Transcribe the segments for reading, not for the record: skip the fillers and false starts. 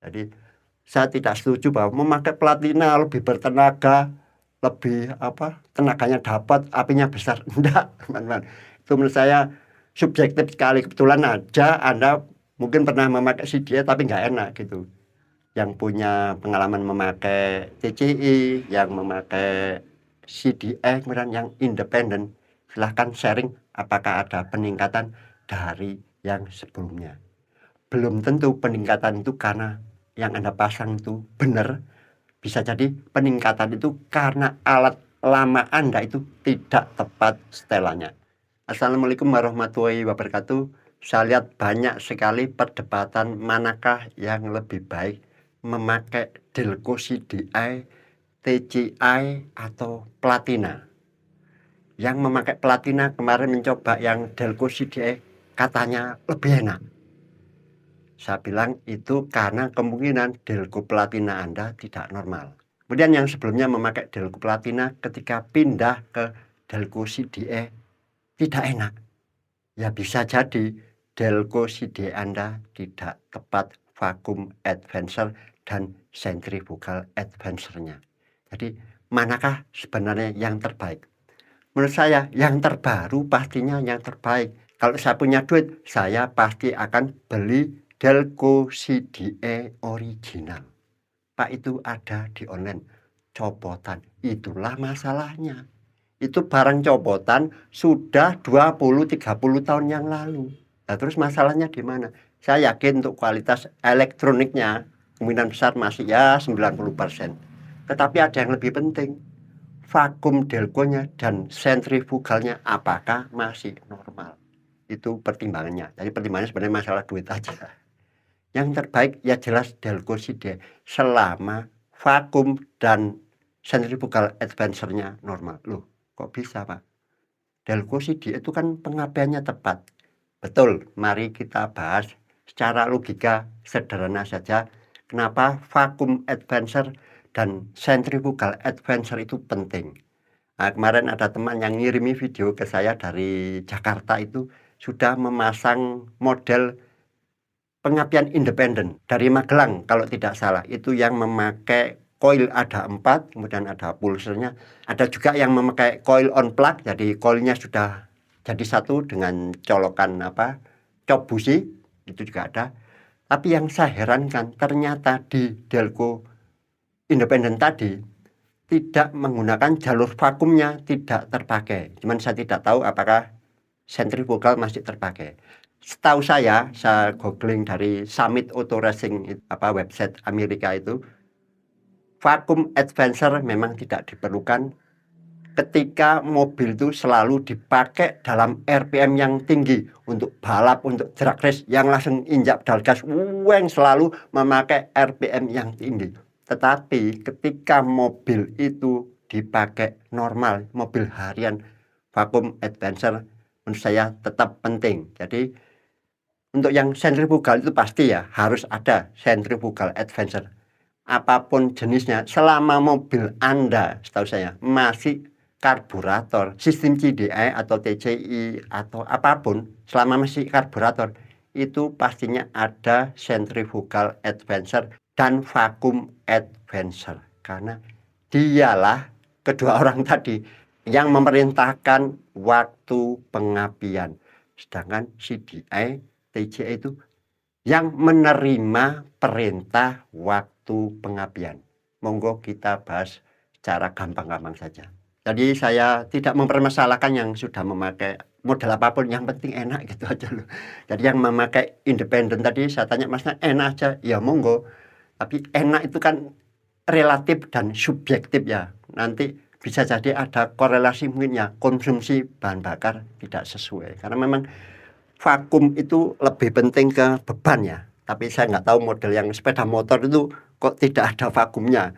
Jadi saya tidak setuju bahwa memakai platina lebih bertenaga, lebih tenaganya dapat, apinya besar. Enggak, teman-teman. Itu menurut saya subjektif sekali. Kebetulan aja Anda mungkin pernah memakai CDA tapi nggak enak gitu. Yang punya pengalaman memakai TCI, yang memakai CDA, kemudian yang independen, silahkan sharing apakah ada peningkatan dari yang sebelumnya. Belum tentu peningkatan itu karena yang Anda pasang itu benar. Bisa jadi peningkatan itu karena alat lama Anda itu tidak tepat setelannya. Assalamualaikum warahmatullahi wabarakatuh. Saya lihat banyak sekali perdebatan manakah yang lebih baik memakai Delco CDI, TCI atau Platina. Yang memakai Platina kemarin mencoba yang Delco CDI katanya lebih enak. Saya bilang itu karena kemungkinan Delco Platina Anda tidak normal. Kemudian yang sebelumnya memakai Delco Platina ketika pindah ke Delco CDE tidak enak. Ya bisa jadi Delco CDE Anda tidak tepat vacuum advancer dan centrifugal advancer-nya. Jadi manakah sebenarnya yang terbaik? Menurut saya yang terbaru pastinya yang terbaik. Kalau saya punya duit, saya pasti akan beli Delco CDE original. Pak, itu ada di online. Copotan. Itulah masalahnya. Itu barang copotan sudah 20-30 tahun yang lalu. Nah, terus masalahnya di mana? Saya yakin untuk kualitas elektroniknya kemungkinan besar masih ya 90%. Tetapi ada yang lebih penting. Vakum Delco-nya dan sentrifugalnya apakah masih normal? Itu pertimbangannya. Jadi pertimbangannya sebenarnya masalah duit aja. Yang terbaik ya jelas Delco CDE selama vakum dan centrifugal advancer-nya normal. Loh, kok bisa, Pak? Delco CDE itu kan pengapiannya tepat. Betul, mari kita bahas secara logika sederhana saja kenapa vakum advancer dan centrifugal advancer itu penting. Nah, kemarin ada teman yang ngirimi video ke saya dari Jakarta itu sudah memasang model pengapian independen dari Magelang kalau tidak salah. Itu yang memakai coil ada 4, kemudian ada pulsernya. Ada juga yang memakai coil on plug, jadi coilnya sudah jadi satu dengan colokan cop busi, itu juga ada. Tapi yang saya herankan ternyata di Delco independen tadi tidak menggunakan jalur vakumnya, tidak terpakai. Cuman saya tidak tahu apakah sentrifugal masih terpakai. Setahu saya googling dari Summit Auto Racing, website Amerika itu, vacuum advancer memang tidak diperlukan ketika mobil itu selalu dipakai dalam RPM yang tinggi untuk balap, untuk drag race yang langsung injak pedal gas, selalu memakai RPM yang tinggi. Tetapi ketika mobil itu dipakai normal, mobil harian, vacuum advancer menurut saya tetap penting. Jadi untuk yang sentrifugal itu pasti ya harus ada centrifugal advancer. Apapun jenisnya, selama mobil Anda, setahu saya, masih karburator, sistem CDI atau TCI atau apapun, selama masih karburator, itu pastinya ada centrifugal advancer dan vacuum advancer. Karena dialah kedua orang tadi yang memerintahkan waktu pengapian. Sedangkan CDI, TCI itu yang menerima perintah waktu pengapian. Monggo kita bahas secara gampang-gampang saja. Jadi saya tidak mempermasalahkan yang sudah memakai model apapun, yang penting enak gitu aja loh. Jadi yang memakai independen tadi saya tanya, Masnya enak aja? Ya monggo. Tapi enak itu kan relatif dan subjektif ya. Nanti bisa jadi ada korelasi mungkin ya, konsumsi bahan bakar tidak sesuai. Karena memang vakum itu lebih penting ke beban ya. Tapi saya nggak tahu model yang sepeda motor itu kok tidak ada vakumnya.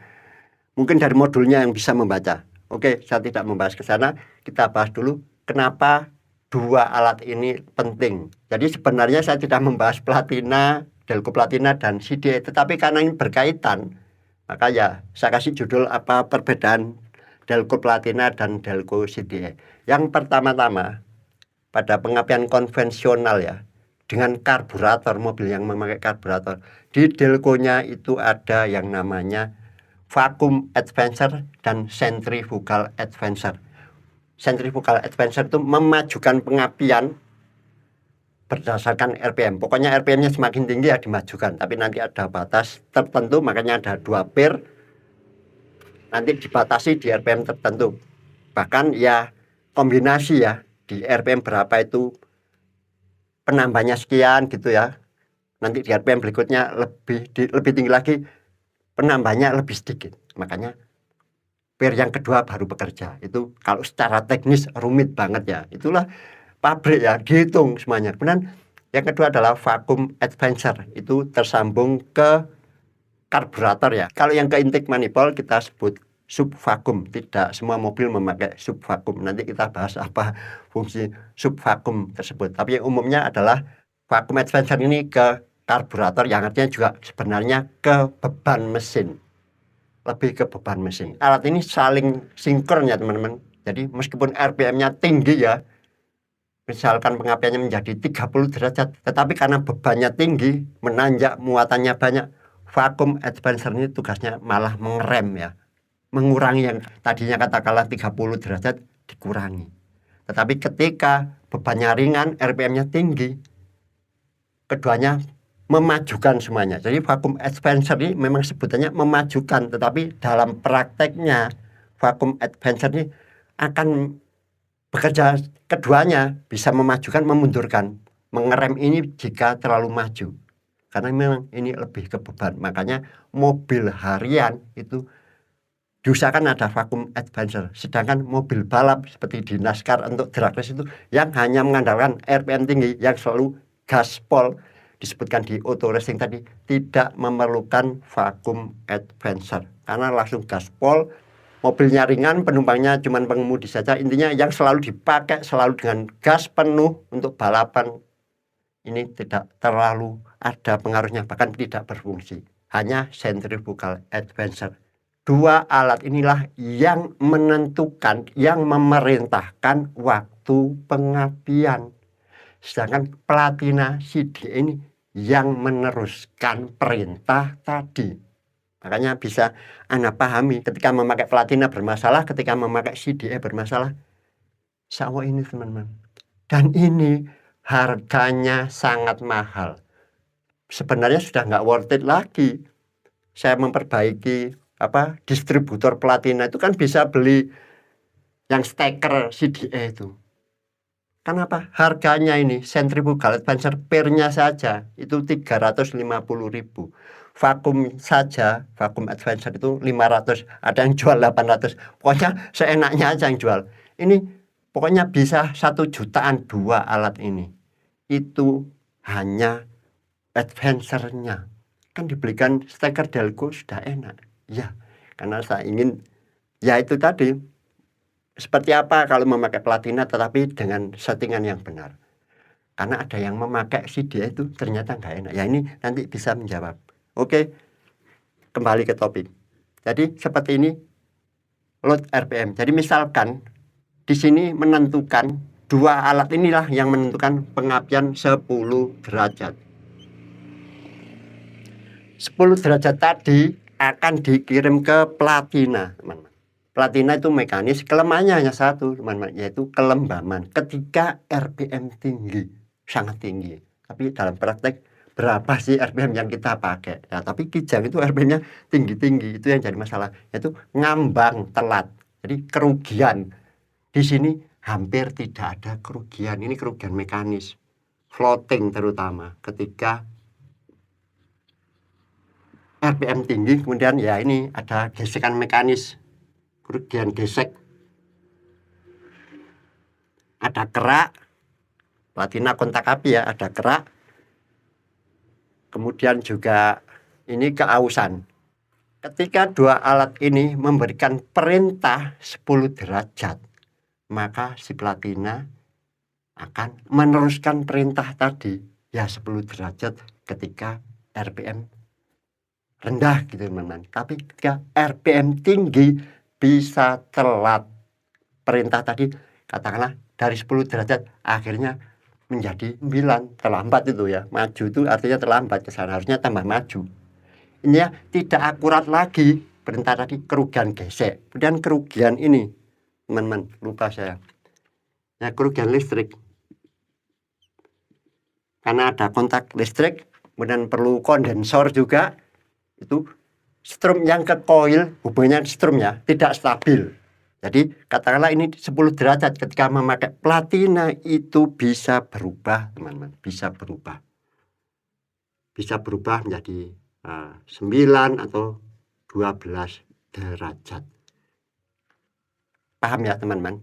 Mungkin dari modulnya yang bisa membaca. Oke, saya tidak membahas ke sana. Kita bahas dulu kenapa dua alat ini penting. Jadi sebenarnya saya tidak membahas Platina, Delco Platina dan CDI. Tetapi karena ini berkaitan, maka ya saya kasih judul apa perbedaan Delco Platina dan Delco CDI. Yang pertama-tama, pada pengapian konvensional ya, dengan karburator, mobil yang memakai karburator. Di Delco-nya itu ada yang namanya vacuum advancer dan centrifugal advancer. Centrifugal advancer itu memajukan pengapian berdasarkan RPM. Pokoknya RPM-nya semakin tinggi ya dimajukan, tapi nanti ada batas tertentu, makanya ada 2 pir, nanti dibatasi di RPM tertentu. Bahkan ya kombinasi ya, di RPM berapa itu penambahnya sekian gitu ya. Nanti di RPM berikutnya lebih tinggi lagi, penambahnya lebih sedikit. Makanya pir yang kedua baru bekerja. Itu kalau secara teknis rumit banget ya. Itulah pabrik ya, dihitung semuanya. Kemudian yang kedua adalah vacuum advancer. Itu tersambung ke karburator ya. Kalau yang ke intake manifold kita sebut sub vacuum. Tidak semua mobil memakai sub vacuum. Nanti kita bahas apa fungsi sub vacuum tersebut. Tapi yang umumnya adalah vacuum advancer ini ke karburator, yang artinya juga sebenarnya ke beban mesin. Lebih ke beban mesin. Alat ini saling sinkron ya teman-teman. Jadi meskipun RPM-nya tinggi ya, misalkan pengapiannya menjadi 30 derajat, tetapi karena bebannya tinggi, menanjak, muatannya banyak, vacuum advancer ini tugasnya malah mengerem ya, mengurangi yang tadinya katakanlah 30 derajat dikurangi. Tetapi ketika bebannya ringan, RPM-nya tinggi, keduanya memajukan semuanya. Jadi vacuum advancer ini memang sebutannya memajukan, tetapi dalam prakteknya vacuum advancer ini akan bekerja, keduanya bisa memajukan, memundurkan. Mengerem ini jika terlalu maju, karena memang ini lebih ke beban. Makanya mobil harian itu diusahakan ada vacuum advancer. Sedangkan mobil balap seperti di NASCAR untuk drag race itu yang hanya mengandalkan RPM tinggi, yang selalu gaspol, disebutkan di auto racing tadi, tidak memerlukan vacuum advancer karena langsung gaspol. Mobilnya ringan, penumpangnya cuma pengemudi saja. Intinya yang selalu dipakai selalu dengan gas penuh untuk balapan. Ini tidak terlalu ada pengaruhnya, bahkan tidak berfungsi. Hanya centrifugal advancer. Dua alat inilah yang menentukan, yang memerintahkan waktu pengapian. Sedangkan platina CDE ini yang meneruskan perintah tadi. Makanya bisa Anda pahami ketika memakai platina bermasalah, ketika memakai CDE bermasalah. Insya Allah ini teman-teman. Dan ini harganya sangat mahal. Sebenarnya sudah nggak worth it lagi. Saya memperbaiki distributor platina itu kan bisa beli yang steker CDE itu. Kenapa? Harganya ini centrifugal advancer pirnya saja itu 350.000. Vakum saja, vakum advancer itu 500, ada yang jual 800. Pokoknya seenaknya aja yang jual. Ini pokoknya bisa 1 jutaan 2 alat ini. Itu hanya advancernya. Kan dibelikan steker Delco sudah enak. Ya, karena saya ingin ya itu tadi, seperti apa kalau memakai platina tetapi dengan settingan yang benar. Karena ada yang memakai CDE itu ternyata nggak enak. Ya ini nanti bisa menjawab. Oke, kembali ke topik. Jadi seperti ini load RPM. Jadi misalkan di sini menentukan, dua alat inilah yang menentukan pengapian 10 derajat. 10 derajat tadi akan dikirim ke platina, teman-teman. Platina itu mekanis, kelemahannya hanya satu, teman-teman, yaitu kelembaman. Ketika RPM tinggi, sangat tinggi. Tapi dalam praktek berapa sih RPM yang kita pakai? Ya, tapi Kijang itu RPM-nya tinggi-tinggi, itu yang jadi masalah, yaitu ngambang telat. Jadi kerugian di sini hampir tidak ada kerugian. Ini kerugian mekanis, floating terutama ketika RPM tinggi, kemudian ya ini ada gesekan mekanis, kerugian gesek, ada kerak, platina kontak api ya, ada kerak, kemudian juga ini keausan. Ketika dua alat ini memberikan perintah 10 derajat, maka si platina akan meneruskan perintah tadi ya 10 derajat ketika RPM rendah gitu teman-teman. Tapi ketika RPM tinggi bisa telat perintah tadi, katakanlah dari 10 derajat akhirnya menjadi 9, terlambat itu ya. Maju itu artinya terlambat ke sana, harusnya tambah maju. Ini ya tidak akurat lagi perintah tadi, kerugian gesek. Kemudian kerugian ini, teman-teman, lupa saya. Ya, kerugian listrik. Karena ada kontak listrik, kemudian perlu kondensor juga, itu strum yang ke koil, hubungannya strum ya, tidak stabil. Jadi katakanlah ini 10 derajat, ketika memakai platina itu bisa berubah, teman-teman, bisa berubah. Bisa berubah menjadi 9 atau 12 derajat. Paham ya, teman-teman?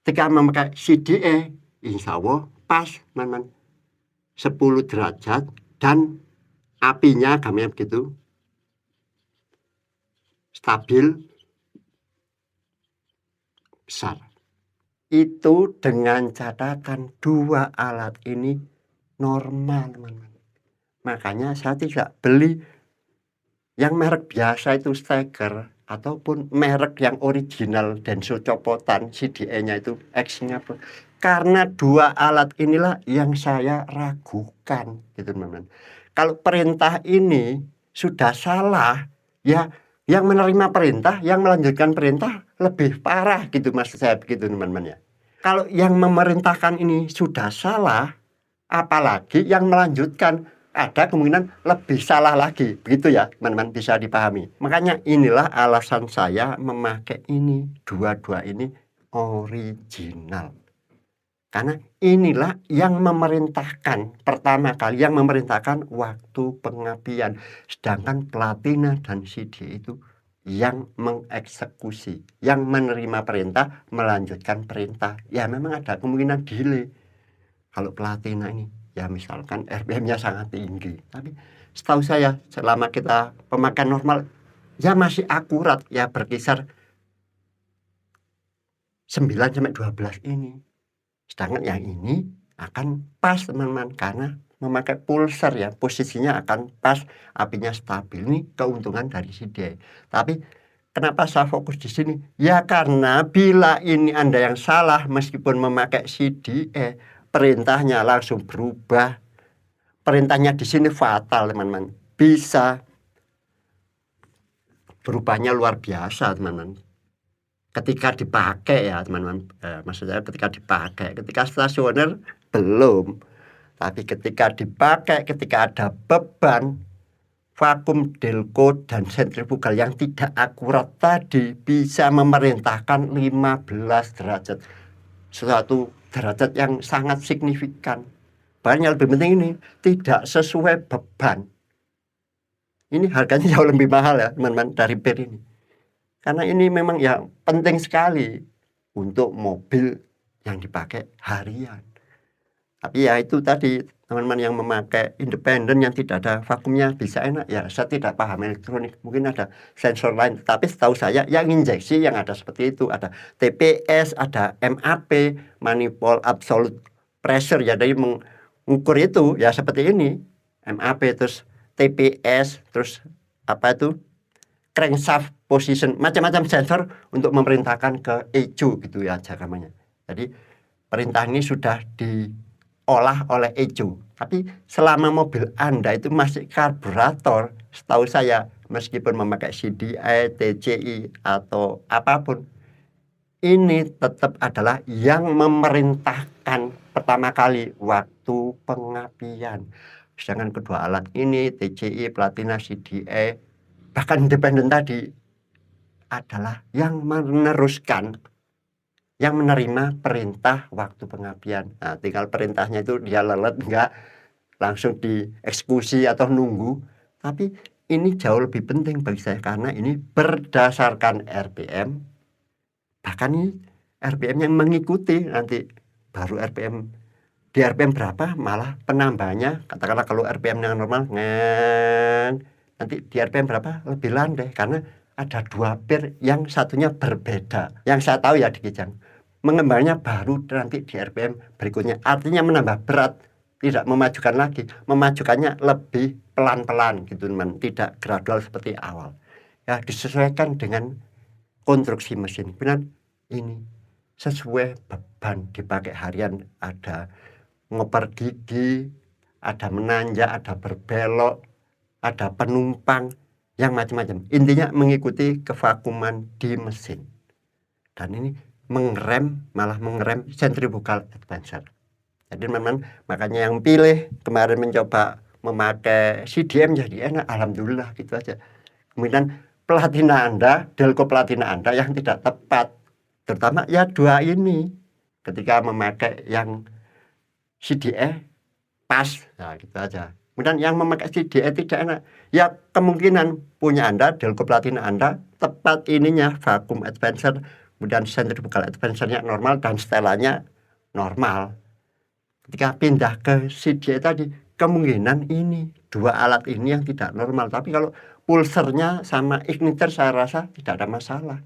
Ketika memakai CDE, insya Allah pas, teman-teman. 10 derajat dan apinya gamenya begitu stabil besar. Itu dengan catatan 2 alat ini normal, teman-teman. Makanya saya tidak beli yang merek biasa itu Steger ataupun merek yang original Denso copotan CDE-nya itu X-nya, karena 2 alat inilah yang saya ragukan gitu, teman-teman. Kalau perintah ini sudah salah, ya yang menerima perintah, yang melanjutkan perintah lebih parah gitu, maksud saya begitu, teman-teman ya. Kalau yang memerintahkan ini sudah salah, apalagi yang melanjutkan ada kemungkinan lebih salah lagi, begitu ya, teman-teman, bisa dipahami. Makanya inilah alasan saya memakai ini, dua-dua ini original. Karena inilah yang memerintahkan, pertama kali yang memerintahkan waktu pengapian. Sedangkan platina dan CD itu yang mengeksekusi, yang menerima perintah, melanjutkan perintah. Ya memang ada kemungkinan delay. Kalau platina ini, ya misalkan RPM-nya sangat tinggi. Tapi setahu saya selama kita pemakaian normal, ya masih akurat, ya berkisar 9-12 ini. Sedangkan yang ini akan pas, teman-teman, karena memakai pulsar ya, posisinya akan pas, apinya stabil. Ini keuntungan dari CDE. Tapi kenapa saya fokus di sini? Ya karena bila ini Anda yang salah meskipun memakai CDE, perintahnya langsung berubah. Perintahnya di sini fatal, teman-teman. Bisa berubahnya luar biasa, teman-teman. Ketika dipakai ya, teman-teman, maksud saya ketika dipakai, ketika stasioner belum, tapi ketika dipakai, ketika ada beban vakum, delco, dan sentrifugal yang tidak akurat tadi, bisa memerintahkan 15 derajat, suatu derajat yang sangat signifikan. Bahkan yang lebih penting ini tidak sesuai beban. Ini harganya jauh lebih mahal ya, teman-teman, dari PIR ini. Karena ini memang ya penting sekali untuk mobil yang dipakai harian. Tapi ya itu tadi, teman-teman yang memakai independen yang tidak ada vakumnya bisa enak. Ya saya tidak paham elektronik, mungkin ada sensor lain. Tapi setahu saya yang injeksi yang ada seperti itu. Ada TPS, ada MAP, manifold absolute pressure. Ya dari mengukur itu ya seperti ini. MAP terus TPS, terus apa itu? Crankshaft position, macam-macam sensor untuk memerintahkan ke ECU gitu ya namanya. Jadi perintah ini sudah diolah oleh ECU. Tapi selama mobil Anda itu masih karburator, setahu saya meskipun memakai CDI, TCI atau apapun, ini tetap adalah yang memerintahkan pertama kali waktu pengapian. Sedangkan kedua alat ini, TCI, platina, CDI, bahkan independen tadi adalah yang meneruskan, yang menerima perintah waktu pengapian. Nah, tinggal perintahnya itu dia lelet enggak, langsung dieksekusi atau nunggu. Tapi ini jauh lebih penting bagi saya karena ini berdasarkan RPM. Bahkan ini RPM yang mengikuti nanti baru RPM. Di RPM berapa malah penambahannya, katakanlah kalau RPM yang normal nanti di RPM berapa lebih landai karena ada 2 PIR yang satunya berbeda. Yang saya tahu ya di Kijang, mengembangnya baru nanti di RPM berikutnya. Artinya menambah berat, tidak memajukan lagi. Memajukannya lebih pelan-pelan gitu, teman. Tidak gradual seperti awal. Ya disesuaikan dengan konstruksi mesin. Benar ini. sesuai beban dipakai harian, ada ngoper gigi, ada menanjak, ada berbelok, ada penumpang, yang macam-macam. Intinya mengikuti kevakuman di mesin. Dan ini malah mengerem centrifugal advancer. Jadi memang makanya yang pilih kemarin mencoba memakai CDM jadi enak, alhamdulillah gitu aja. Kemudian platina Anda, delco platina Anda yang tidak tepat, terutama ya dua ini, ketika memakai yang CDE pas, nah gitu aja. Kemudian yang memakai CDE tidak enak, ya kemungkinan punya Anda, delco platina Anda tepat ininya vacuum advancer, kemudian centrifugal advancernya normal dan setelannya normal. Ketika pindah ke CDE tadi, kemungkinan ini dua alat ini yang tidak normal. Tapi kalau pulsernya sama igniter saya rasa tidak ada masalah.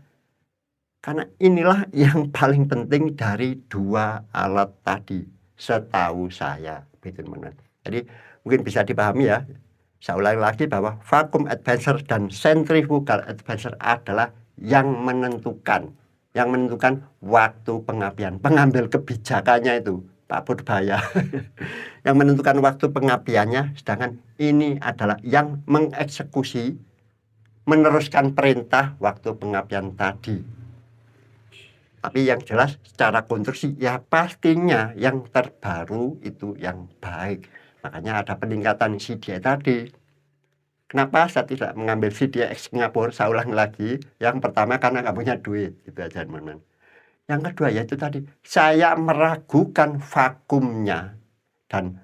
Karena inilah yang paling penting dari dua alat tadi, setahu saya. Jadi mungkin bisa dipahami ya. Saya ulangi lagi bahwa vacuum advancer dan centrifugal advancer adalah yang menentukan waktu pengapian, pengambil kebijakannya itu Pak Purbaya yang menentukan waktu pengapiannya, sedangkan ini adalah yang mengeksekusi, meneruskan perintah waktu pengapian tadi. Tapi yang jelas secara konstruksi ya pastinya yang terbaru itu yang baik. Makanya ada peningkatan CDI tadi. Kenapa saya tidak mengambil CDI Singapura? Saya ulang lagi. Yang pertama karena nggak punya duit, gitu aja teman-teman. Yang kedua yaitu tadi, saya meragukan vakumnya dan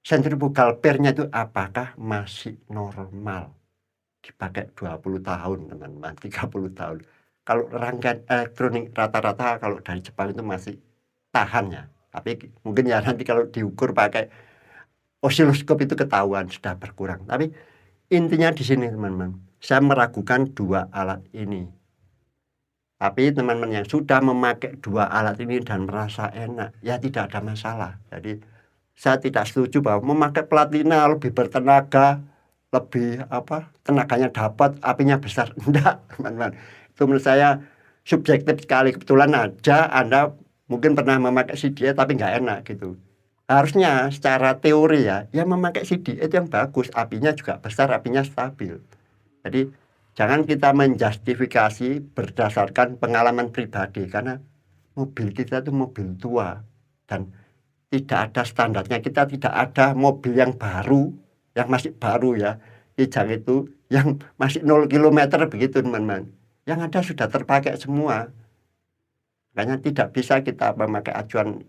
centrifugal pair-nya itu apakah masih normal. Dipakai 20 tahun teman-teman, 30 tahun. Kalau rangkaian elektronik rata-rata kalau dari Jepang itu masih tahan ya. Tapi mungkin ya nanti kalau diukur pakai osiloskop itu ketahuan sudah berkurang. Tapi intinya di sini teman-teman, saya meragukan dua alat ini. Tapi teman-teman yang sudah memakai dua alat ini dan merasa enak, ya tidak ada masalah. Jadi saya tidak setuju bahwa memakai platina lebih bertenaga, lebih tenaganya dapat, apinya besar. Enggak, teman-teman. Itu menurut saya subjektif sekali. Kebetulan aja Anda mungkin pernah memakai CDE tapi nggak enak gitu. Harusnya secara teori ya memakai CDE itu yang bagus, apinya juga besar, apinya stabil. Jadi jangan kita menjustifikasi berdasarkan pengalaman pribadi, karena mobil kita itu mobil tua dan tidak ada standarnya. Kita tidak ada mobil yang baru, yang masih baru ya, Kijang itu yang masih 0 km begitu teman-teman. Yang ada sudah terpakai semua. Makanya tidak bisa kita memakai acuan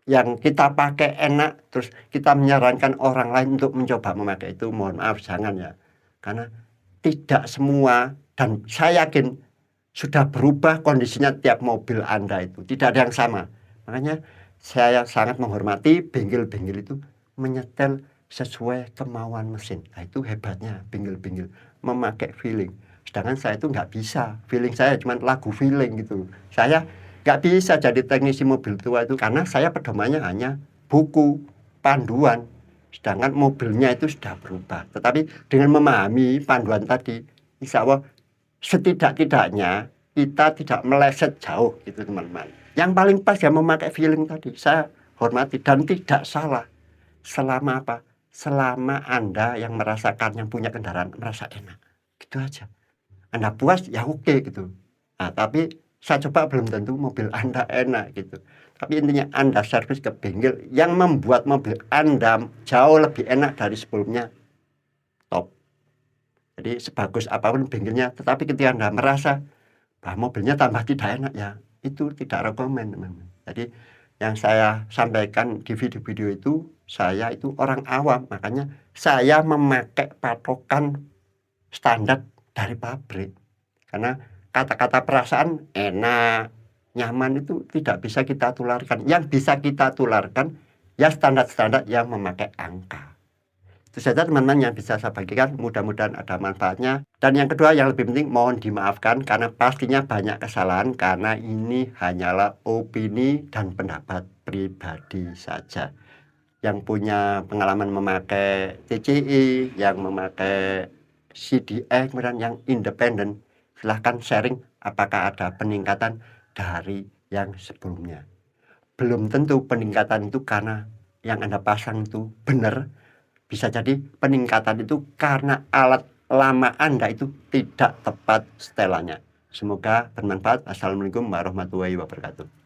yang kita pakai enak terus kita menyarankan orang lain untuk mencoba memakai itu. Mohon maaf, jangan ya. Karena tidak semua, dan saya yakin sudah berubah kondisinya tiap mobil Anda itu. Tidak ada yang sama. Makanya saya sangat menghormati bengkel-bengkel itu menyetel sesuai kemauan mesin. Nah, itu hebatnya bengkel-bengkel, memakai feeling. Sedangkan saya itu nggak bisa. Feeling saya cuma lagu feeling gitu. Saya nggak bisa jadi teknisi mobil tua itu karena saya pedomannya hanya buku, panduan. Sedangkan mobilnya itu sudah berubah. Tetapi dengan memahami panduan tadi, insya Allah setidak-tidaknya kita tidak meleset jauh gitu teman-teman. Yang paling pas ya memakai feeling tadi. Saya hormati dan tidak salah. Selama apa? Selama Anda yang merasakan, yang punya kendaraan merasa enak. Gitu aja. Anda puas ya oke gitu. Nah, tapi saya coba belum tentu mobil Anda enak gitu. Tapi intinya Anda servis ke bengkel yang membuat mobil Anda jauh lebih enak dari sebelumnya, top. Jadi sebagus apapun bengkelnya, tetapi ketika Anda merasa bahwa mobilnya tambah tidak enak ya, itu tidak rekomen teman-teman. Jadi yang saya sampaikan di video-video itu, saya itu orang awam, makanya saya memakai patokan standar dari pabrik. Karena kata-kata perasaan enak, nyaman itu tidak bisa kita tularkan. Yang bisa kita tularkan ya standar-standar yang memakai angka. Itu saja teman-teman yang bisa saya bagikan, mudah-mudahan ada manfaatnya. Dan yang kedua yang lebih penting mohon dimaafkan karena pastinya banyak kesalahan, karena ini hanyalah opini dan pendapat pribadi saja. Yang punya pengalaman memakai TCI, yang memakai CDI, kemudian yang independen, silahkan sharing apakah ada peningkatan dari yang sebelumnya. Belum tentu peningkatan itu karena yang Anda pasang itu benar, bisa jadi peningkatan itu karena alat lama Anda itu tidak tepat setelannya. Semoga bermanfaat. Assalamualaikum warahmatullahi wabarakatuh.